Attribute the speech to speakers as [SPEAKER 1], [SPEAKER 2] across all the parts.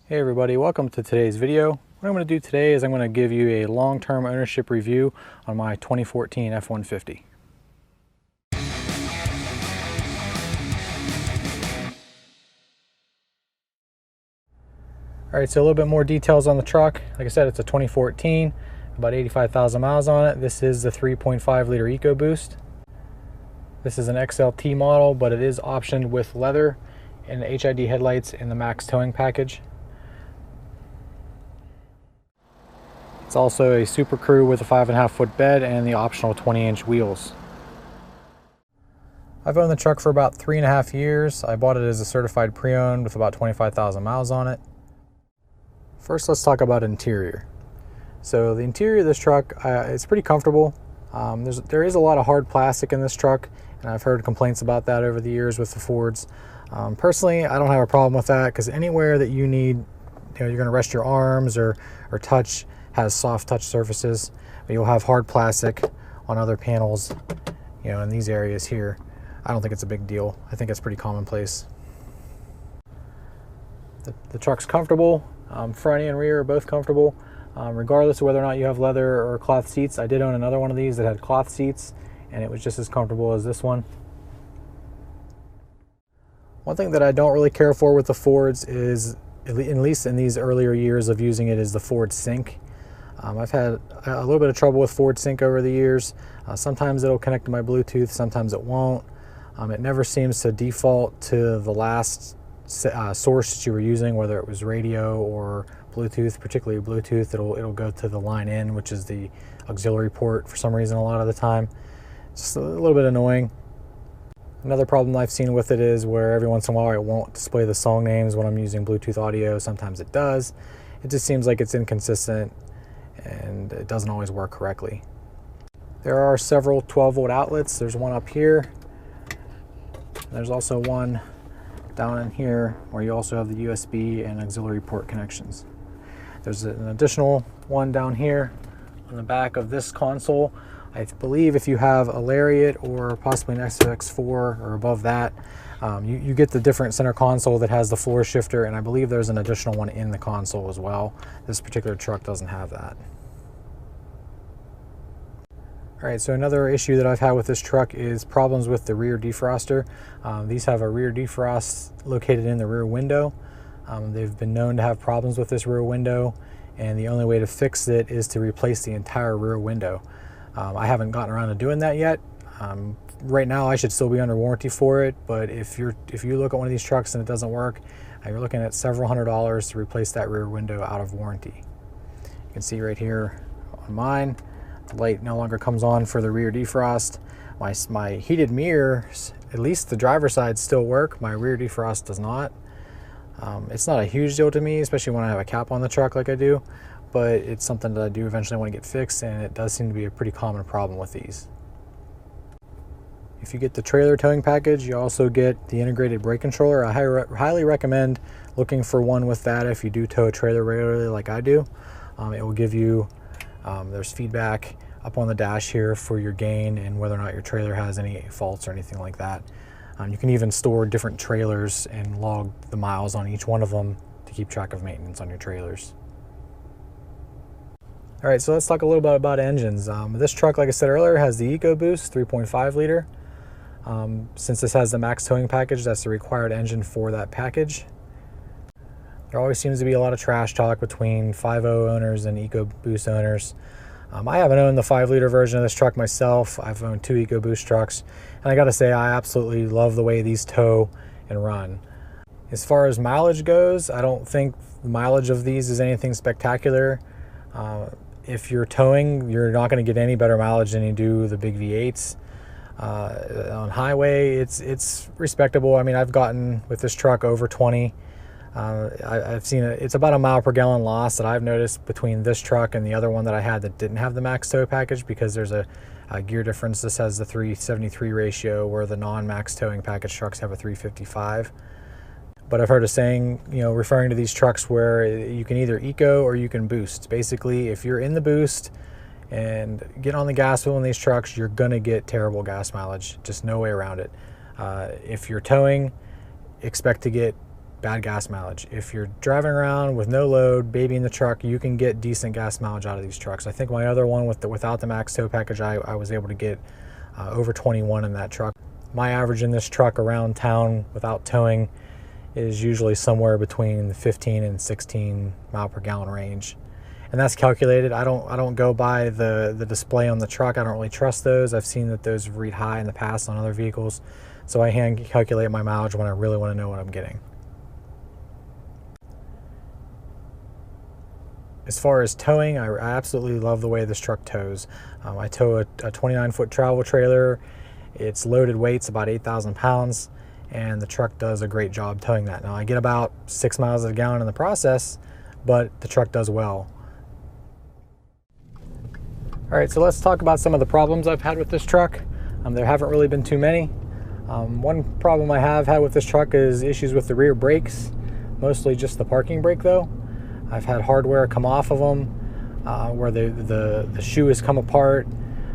[SPEAKER 1] Hey everybody, welcome to today's video. What I'm going to do today is I'm going to give you a long-term ownership review on my 2014 F-150. Alright, so a little bit more details on the truck. Like I said, it's a 2014, about 85,000 miles on it. This is the 3.5 liter EcoBoost. This is an XLT model, but it is optioned with leather and the HID headlights in the max towing package. It's also a Super Crew with a 5.5 foot bed and the optional 20-inch wheels. I've owned the truck for about 3.5 years. I bought it as a certified pre-owned with about 25,000 miles on it. First, let's talk about interior. So the interior of this truck, it's pretty comfortable. There is a lot of hard plastic in this truck, and I've heard complaints about that over the years with the Fords. Personally, I don't have a problem with that because anywhere that you need, you're going to rest your arms or touch, has soft touch surfaces, but you'll have hard plastic on other panels, in these areas here. I don't think it's a big deal. I think it's pretty commonplace. The truck's comfortable. Front and rear are both comfortable, regardless of whether or not you have leather or cloth seats. I did own another one of these that had cloth seats, and it was just as comfortable as this one. One thing that I don't really care for with the Fords is, at least in these earlier years of using it, is the Ford Sync. I've had a little bit of trouble with Ford Sync over the years. Sometimes it'll connect to my Bluetooth, sometimes it won't. It never seems to default to the last source that you were using, whether it was radio or Bluetooth. Particularly Bluetooth, it'll go to the line in, which is the auxiliary port for some reason a lot of the time. It's just a little bit annoying. Another problem I've seen with it is where every once in a while it won't display the song names when I'm using Bluetooth audio. Sometimes it does. It just seems like it's inconsistent and it doesn't always work correctly. There are several 12-volt outlets. There's one up here. There's also one down in here where you also have the USB and auxiliary port connections. There's an additional one down here on the back of this console. I believe if you have a Lariat or possibly an SX4 or above that, you get the different center console that has the floor shifter, and I believe there's an additional one in the console as well. This particular truck doesn't have that. Alright, so another issue that I've had with this truck is problems with the rear defroster. These have a rear defrost located in the rear window. They've been known to have problems with this rear window, and the only way to fix it is to replace the entire rear window. I haven't gotten around to doing that yet. Right now I should still be under warranty for it, but if you look at one of these trucks and it doesn't work, you're looking at several $100s to replace that rear window out of warranty. You can see right here on mine, the light no longer comes on for the rear defrost. My heated mirrors, at least the driver's side, still work. My rear defrost does not. It's not a huge deal to me, especially when I have a cap on the truck like I do, but it's something that I do eventually want to get fixed, and it does seem to be a pretty common problem with these. If you get the trailer towing package, you also get the integrated brake controller. I highly recommend looking for one with that if you do tow a trailer regularly like I do. It will give you, there's feedback up on the dash here for your gain and whether or not your trailer has any faults or anything like that. You can even store different trailers and log the miles on each one of them to keep track of maintenance on your trailers. Alright, so let's talk a little bit about engines. This truck, like I said earlier, has the EcoBoost 3.5 liter. Since this has the max towing package, that's the required engine for that package. There always seems to be a lot of trash talk between 5.0 owners and EcoBoost owners. I haven't owned the 5 liter version of this truck myself. I've owned 2 EcoBoost trucks, and I gotta say I absolutely love the way these tow and run. As far as mileage goes, I don't think the mileage of these is anything spectacular. If you're towing, you're not going to get any better mileage than you do the big V8s. On highway, it's respectable. I mean, I've gotten with this truck over 20. I've seen it's about a mile per gallon loss that I've noticed between this truck and the other one that I had that didn't have the max tow package, because there's a gear difference. This has the 373 ratio where the non-max towing package trucks have a 355. But I've heard a saying, referring to these trucks where you can either eco or you can boost. Basically, if you're in the boost and get on the gas wheel in these trucks, you're gonna get terrible gas mileage. Just no way around it. If you're towing, expect to get bad gas mileage. If you're driving around with no load, baby in the truck, you can get decent gas mileage out of these trucks. I think my other one without the max tow package, I was able to get over 21 in that truck. My average in this truck around town without towing is usually somewhere between 15 and 16 mile per gallon range. And that's calculated. I don't go by the display on the truck. I don't really trust those. I've seen that those read high in the past on other vehicles. So I hand calculate my mileage when I really want to know what I'm getting. As far as towing, I absolutely love the way this truck tows. I tow a 29-foot travel trailer. Its loaded weight's about 8,000 pounds, and the truck does a great job towing that. Now, I get about 6 miles a gallon in the process, but the truck does well. All right, so let's talk about some of the problems I've had with this truck. There haven't really been too many. One problem I have had with this truck is issues with the rear brakes, mostly just the parking brake though. I've had hardware come off of them where the shoe has come apart.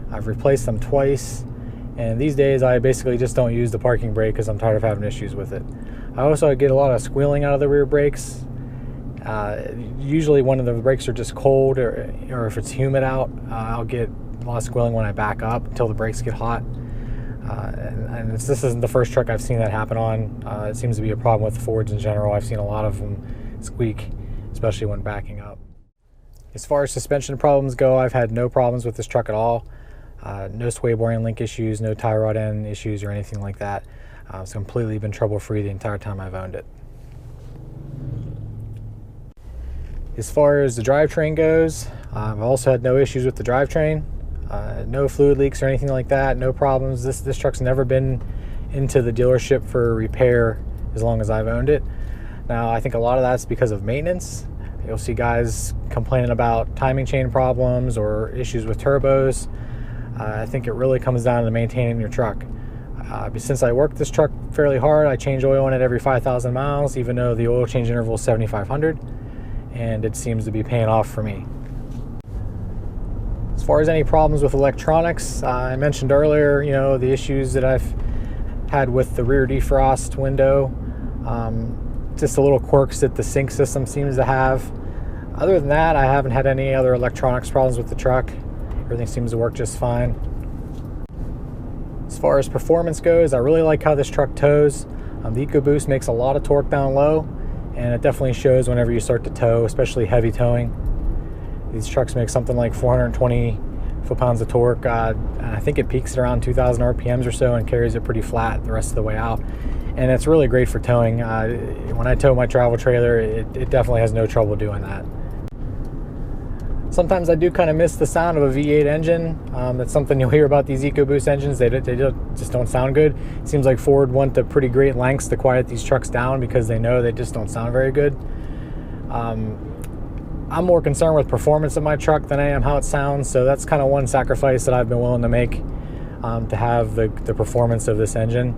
[SPEAKER 1] I've replaced them twice, and these days I basically just don't use the parking brake because I'm tired of having issues with it. I also get a lot of squealing out of the rear brakes. Usually one of the brakes are just cold, or if it's humid out, I'll get a lot of squealing when I back up until the brakes get hot. And this isn't the first truck I've seen that happen on. It seems to be a problem with Fords in general. I've seen a lot of them squeak, especially when backing up. As far as suspension problems go, I've had no problems with this truck at all. No sway bearing link issues, no tie rod end issues or anything like that. It's completely been trouble-free the entire time I've owned it. As far as the drivetrain goes, I've also had no issues with the drivetrain. No fluid leaks or anything like that, no problems. This truck's never been into the dealership for repair as long as I've owned it. Now, I think a lot of that's because of maintenance. You'll see guys complaining about timing chain problems or issues with turbos. I think it really comes down to maintaining your truck. Since I work this truck fairly hard, I change oil in it every 5,000 miles, even though the oil change interval is 7,500, and it seems to be paying off for me. As far as any problems with electronics, I mentioned earlier, the issues that I've had with the rear defrost window, just the little quirks that the sync system seems to have. Other than that, I haven't had any other electronics problems with the truck. Everything seems to work just fine. As far as performance goes, I really like how this truck tows. The EcoBoost makes a lot of torque down low, and it definitely shows whenever you start to tow, especially heavy towing. These trucks make something like 420 foot-pounds of torque. And I think it peaks at around 2,000 RPMs or so and carries it pretty flat the rest of the way out. And it's really great for towing. When I tow my travel trailer, it definitely has no trouble doing that. Sometimes I do kind of miss the sound of a V8 engine. That's something you'll hear about these EcoBoost engines. They just don't sound good. It seems like Ford went to pretty great lengths to quiet these trucks down because they know they just don't sound very good. I'm more concerned with performance of my truck than I am how it sounds, so that's kind of one sacrifice that I've been willing to make to have the performance of this engine.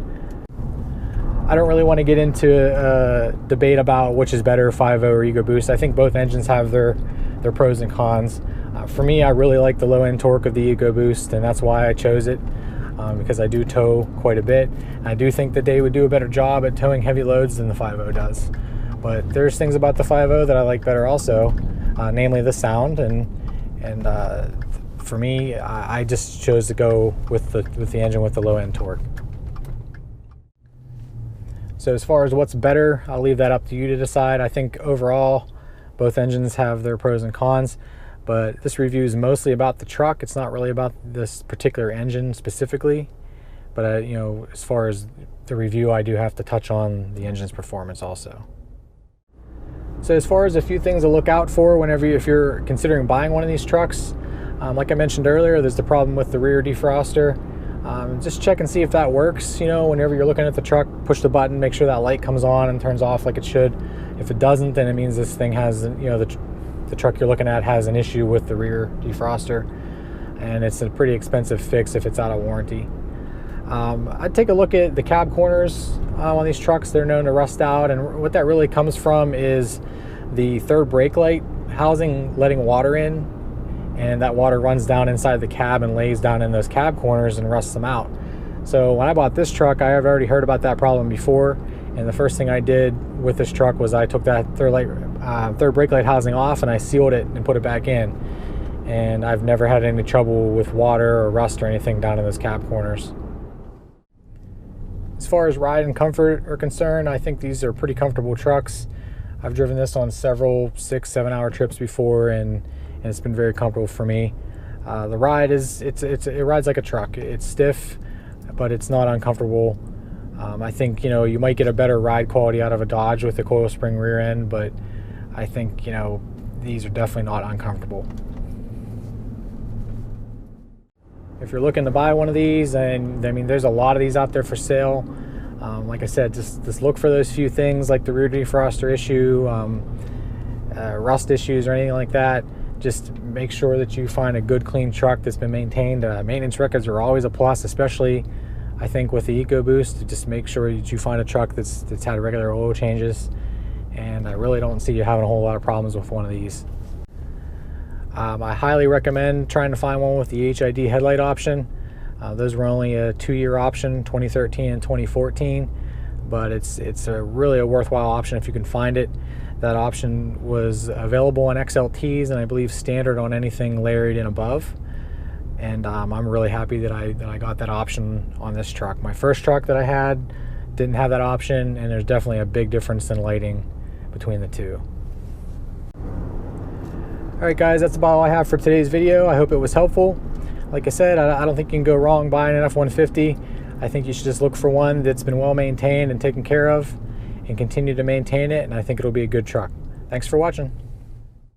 [SPEAKER 1] I don't really want to get into a debate about which is better, 5.0 or EcoBoost. I think both engines have their pros and cons. For me, I really like the low-end torque of the EcoBoost, and that's why I chose it, because I do tow quite a bit. I do think that they would do a better job at towing heavy loads than the 5.0 does. But there's things about the 5.0 that I like better also, namely the sound, and for me, I just chose to go with the engine with the low-end torque. So as far as what's better, I'll leave that up to you to decide. I think overall, both engines have their pros and cons, but this review is mostly about the truck. It's not really about this particular engine specifically, but as far as the review, I do have to touch on the engine's performance also. So as far as a few things to look out for if you're considering buying one of these trucks, like I mentioned earlier, there's the problem with the rear defroster. Just check and see if that works. Whenever you're looking at the truck, push the button, make sure that light comes on and turns off like it should. If it doesn't, then it means this thing has, the truck you're looking at has an issue with the rear defroster, and it's a pretty expensive fix if it's out of warranty. I'd take a look at the cab corners on these trucks. They're known to rust out, and what that really comes from is the third brake light housing letting water in, and that water runs down inside the cab and lays down in those cab corners and rusts them out. So when I bought this truck, I have already heard about that problem before, and the first thing I did with this truck was I took that third brake light housing off and I sealed it and put it back in. And I've never had any trouble with water or rust or anything down in those cab corners. As far as ride and comfort are concerned, I think these are pretty comfortable trucks. I've driven this on several 6-7 hour trips before, and it's been very comfortable for me. The ride it rides like a truck. It's stiff, but it's not uncomfortable. I think, you might get a better ride quality out of a Dodge with the coil spring rear end, but I think, these are definitely not uncomfortable. If you're looking to buy one of these, and I mean, there's a lot of these out there for sale. Like I said, just look for those few things like the rear defroster issue, rust issues, or anything like that. Just make sure that you find a good, clean truck that's been maintained. Maintenance records are always a plus, especially I think with the EcoBoost. Just make sure that you find a truck that's had regular oil changes, and I really don't see you having a whole lot of problems with one of these. I highly recommend trying to find one with the HID headlight option. Those were only a 2-year option, 2013 and 2014, but it's really a worthwhile option if you can find it. That option was available on XLTs and I believe standard on anything Lariat and above. And I'm really happy that I got that option on this truck. My first truck that I had didn't have that option, and there's definitely a big difference in lighting between the two. Alright guys, that's about all I have for today's video. I hope it was helpful. Like I said, I don't think you can go wrong buying an F-150. I think you should just look for one that's been well maintained and taken care of, and continue to maintain it, and I think it'll be a good truck. Thanks for watching.